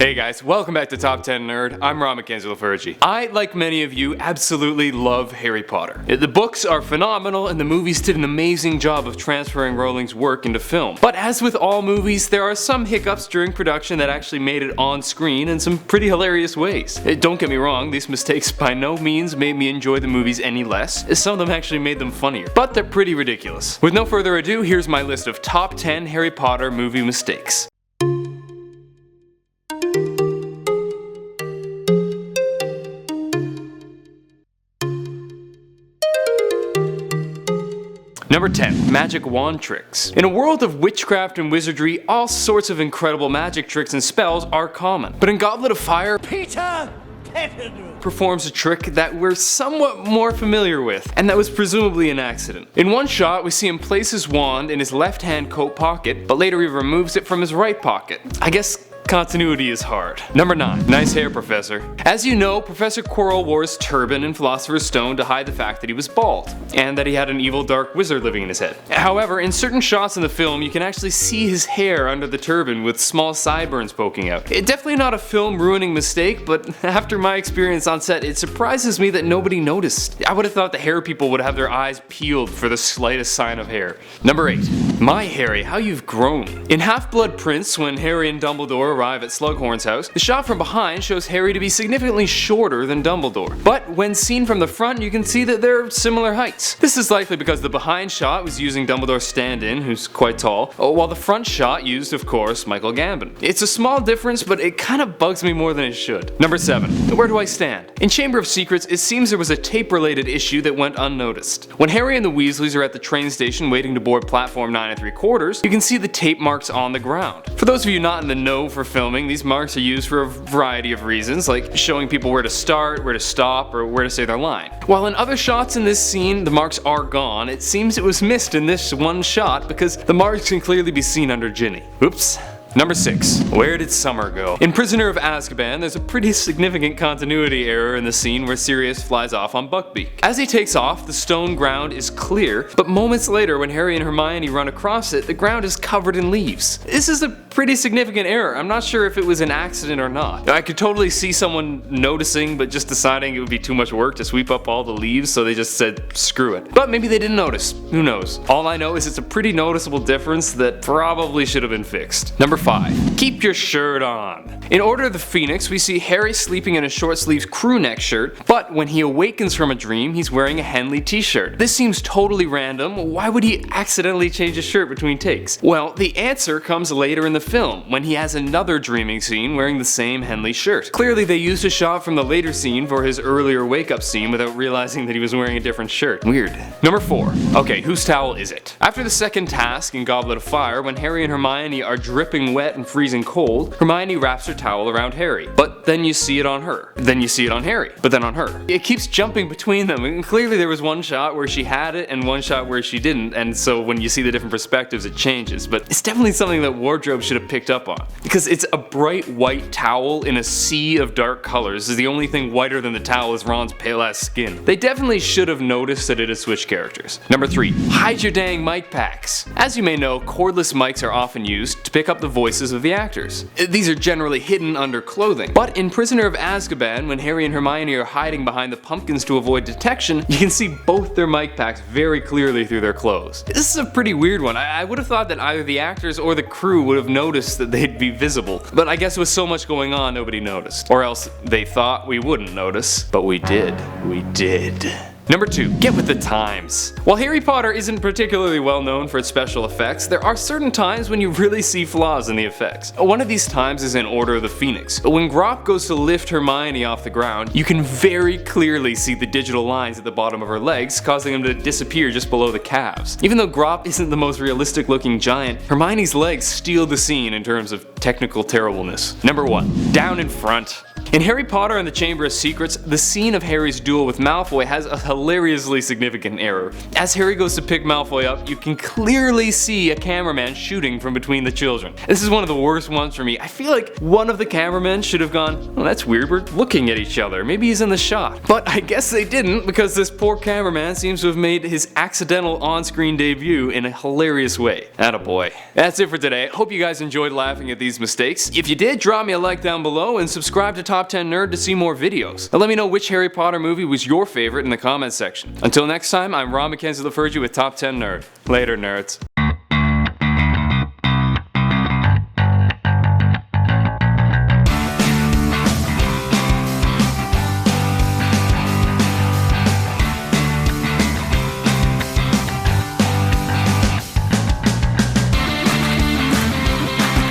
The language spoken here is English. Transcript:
Hey guys, welcome back to Top 10 Nerd. I'm Rob McKenzie-LaFurgey. I, like many of you, absolutely love Harry Potter. The books are phenomenal and the movies did an amazing job of transferring Rowling's work into film. But as with all movies, there are some hiccups during production that actually made it on screen in some pretty hilarious ways. Don't get me wrong, these mistakes by no means made me enjoy the movies any less, as some of them actually made them funnier. But they're pretty ridiculous. With no further ado, here's my list of top 10 Harry Potter movie mistakes. Number 10. Magic wand tricks. In a world of witchcraft and wizardry, all sorts of incredible magic tricks and spells are common. But in Goblet of Fire, Peter performs a trick that we're somewhat more familiar with, and that was presumably an accident. In one shot, we see him place his wand in his left-hand coat pocket, but later he removes it from his right pocket. I guess continuity is hard. Number 9. Nice hair, Professor. As you know, Professor Quirrell wore his turban and Philosopher's Stone to hide the fact that he was bald, and that he had an evil dark wizard living in his head. However, in certain shots in the film, you can actually see his hair under the turban with small sideburns poking out. Definitely not a film-ruining mistake, but after my experience on set, it surprises me that nobody noticed. I would have thought the hair people would have their eyes peeled for the slightest sign of hair. Number 8. My Harry, how you've grown. In Half-Blood Prince, when Harry and Dumbledore arrive at Slughorn's house, the shot from behind shows Harry to be significantly shorter than Dumbledore. But when seen from the front, you can see that they're similar heights. This is likely because the behind shot was using Dumbledore's stand-in, who's quite tall, while the front shot used, of course, Michael Gambon. It's a small difference, but it kind of bugs me more than it should. Number 7. Where do I stand? In Chamber of Secrets, it seems there was a tape-related issue that went unnoticed. When Harry and the Weasleys are at the train station waiting to board platform 9 3/4, you can see the tape marks on the ground. For those of you not in the know for filming, these marks are used for a variety of reasons, like showing people where to start, where to stop, or where to say their line. While in other shots in this scene, the marks are gone, it seems it was missed in this one shot because the marks can clearly be seen under Ginny. Oops. Number 6. Where did Summer go? In Prisoner of Azkaban, there's a pretty significant continuity error in the scene where Sirius flies off on Buckbeak. As he takes off, the stone ground is clear, but moments later when Harry and Hermione run across it, the ground is covered in leaves. This is a pretty significant error. I'm not sure if it was an accident or not. I could totally see someone noticing, but just deciding it would be too much work to sweep up all the leaves, so they just said screw it. But maybe they didn't notice. Who knows? All I know is it's a pretty noticeable difference that probably should have been fixed. Number 5. Keep your shirt on. In Order of the Phoenix, we see Harry sleeping in a short-sleeved crew neck shirt, but when he awakens from a dream, he's wearing a Henley t-shirt. This seems totally random. Why would he accidentally change his shirt between takes? Well, the answer comes later in the film, when he has another dreaming scene wearing the same Henley shirt. Clearly, they used a shot from the later scene for his earlier wake-up scene without realizing that he was wearing a different shirt. Weird. Number 4. Okay, whose towel is it? After the second task in Goblet of Fire, when Harry and Hermione are dripping wet and freezing cold, Hermione wraps her towel around Harry. But then you see it on her. Then you see it on Harry. But then on her. It keeps jumping between them, and clearly there was one shot where she had it and one shot where she didn't, and so when you see the different perspectives it changes. But it's definitely something that wardrobe should have picked up on. Because it's a bright white towel in a sea of dark colors. The only thing whiter than the towel is Ron's pale ass skin. They definitely should have noticed that it had switched characters. Number 3. Hide your dang mic packs. As you may know, cordless mics are often used to pick up the voices of the actors. These are generally hidden under clothing. But in Prisoner of Azkaban, when Harry and Hermione are hiding behind the pumpkins to avoid detection, you can see both their mic packs very clearly through their clothes. This is a pretty weird one. I would have thought that either the actors or the crew would have noticed that they'd be visible. But I guess with so much going on, nobody noticed. Or else they thought we wouldn't notice. But we did. We did. Number 2. Get with the times. While Harry Potter isn't particularly well known for its special effects, there are certain times when you really see flaws in the effects. One of these times is in Order of the Phoenix. When Grop goes to lift Hermione off the ground, you can very clearly see the digital lines at the bottom of her legs, causing them to disappear just below the calves. Even though Grop isn't the most realistic looking giant, Hermione's legs steal the scene in terms of technical terribleness. Number 1. Down in front. In Harry Potter and the Chamber of Secrets, the scene of Harry's duel with Malfoy has a hilariously significant error. As Harry goes to pick Malfoy up, you can clearly see a cameraman shooting from between the children. This is one of the worst ones for me. I feel like one of the cameramen should have gone, oh that's weird, we're looking at each other, maybe he's in the shot. But I guess they didn't, because this poor cameraman seems to have made his accidental on-screen debut in a hilarious way. Attaboy. That's it for today. Hope you guys enjoyed laughing at these mistakes. If you did, drop me a like down below and subscribe to Top 10 Nerd to see more videos. And let me know which Harry Potter movie was your favorite in the comments section. Until next time, I'm Ron McKenzie LaFurgey with Top 10 Nerd. Later, nerds.